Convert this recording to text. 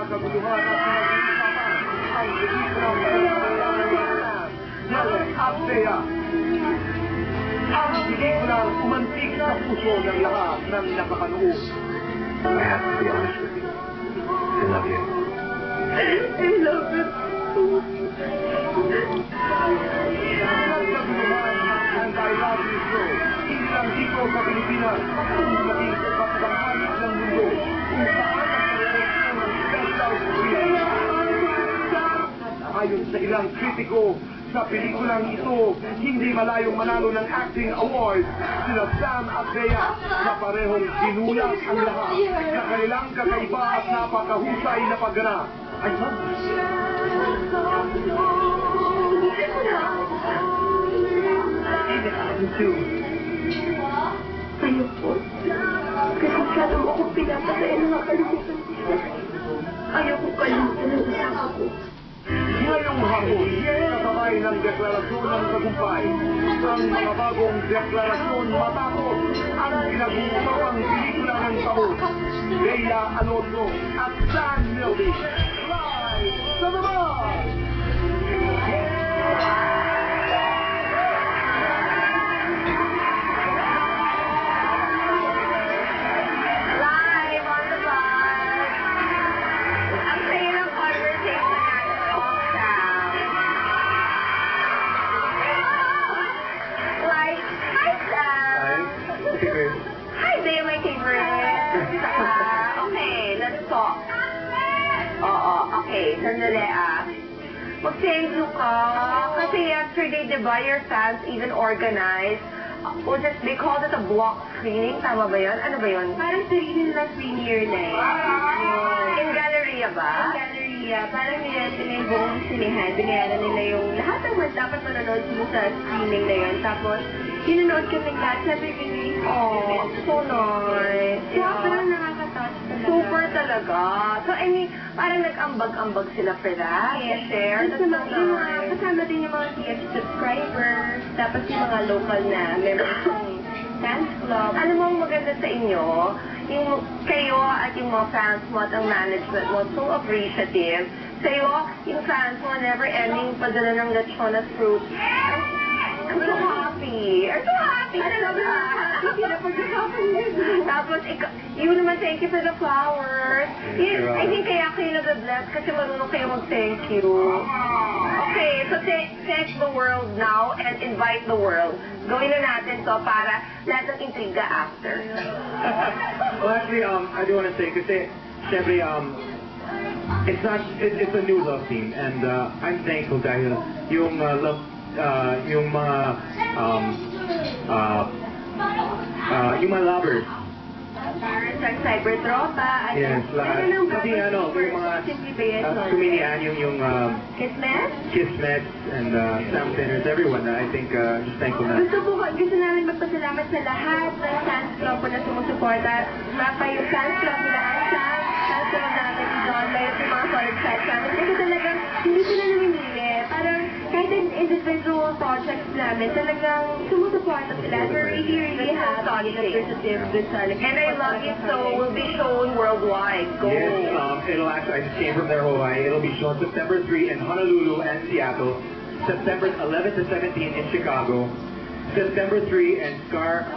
kaguluhan at pinag-iisapan ang pelikulang pinag-iisapan na Abdea. Ang pelikulang umantig sa puso ng lahat ng nakakanood. I have to be honest with you. I love you. I love you. Ang I Love You Show, hindi lang dito sa Pilipinas, kung maging sa iba't-ibang panig ng mundo, kung saan ang promotion ng special screen. Ayon sa ilang kritiko, sa pelikulang ito, hindi malayong manalo ng acting award sila Sam at Bea na parehong ginulat ang lahat sa kanilang kakaiba at napakahusay na pagganap. I love you. Ayoko. Kasi masyado mo akong pinapatay ng mga kalimutan ko. Ayoko kalimutan ang asawa ko. Ngayong hapon, kasabay ng deklarasyon ng tagumpay, ang mga bagong deklarasyon matapos ang pinag-uusapang pelikula ng taon, Bea Alonso at San Melvin. Live sa naman! Okay, sandali mag-thank you ka. Kasi yesterday, diba, your fans even organized. They called it a block screening. Tama ba yun? Ano ba yun? Parang sarili na premiere na eh. In Galleria ba? In Galleria. Parang nila yung buong sinihan. Binayaran nila yung lahat ng dapat manonood sa screening na yun. Tapos, pinanood kami lahat. Sabi ko, oh, so nice. Parang nakaka-touch talaga. Super talaga. So, I mean, parang nag-ambag-ambag sila for that. Yes, share. That's so nice. Kasama din yung mga TF subscribers. Tapos yung mga local na members ng fans club. Alam mo, maganda sa inyo, yung kayo at yung mga fans mo at ang management mo, so appreciative. Sa'yo, yung fans mo, never-ending padala ng lechonas fruit. I'm so happy. I'm so happy. I love that. Tapos, you naman, thank you for the flowers. I think kaya kayo nag-bless kasi marunong kayo mag-thank you. Okay, so thank the world now and invite the world. Gawin na natin to para lahat ng intriga after. Well, actually, I do want to say, kasi, syempre, it's a new love team, and I'm thankful dahil yung love, yung mga lovers. Parang Cybertropa. Yes, lahat. Kasi yung mga kuminian yung Kismet and Sam Sinners, everyone. I think just thankful na. Gusto namin magpasalamat sa lahat ng fans club na sumusuporta. Mapa yung fans club nila Sam, fans club namin si John, mayroon yung mga solid fans namin. Kasi talagang hindi sila namimili. Parang kahit in individual projects namin, talagang sumusuporta sila. We're really happy that there's a good solid. And I love it, so will be shown worldwide. Go! Yes, it'll actually, I just came from there, Hawaii. It'll be shown September 3 in Honolulu and Seattle, September 11 to 17 in Chicago, September 3 in Scar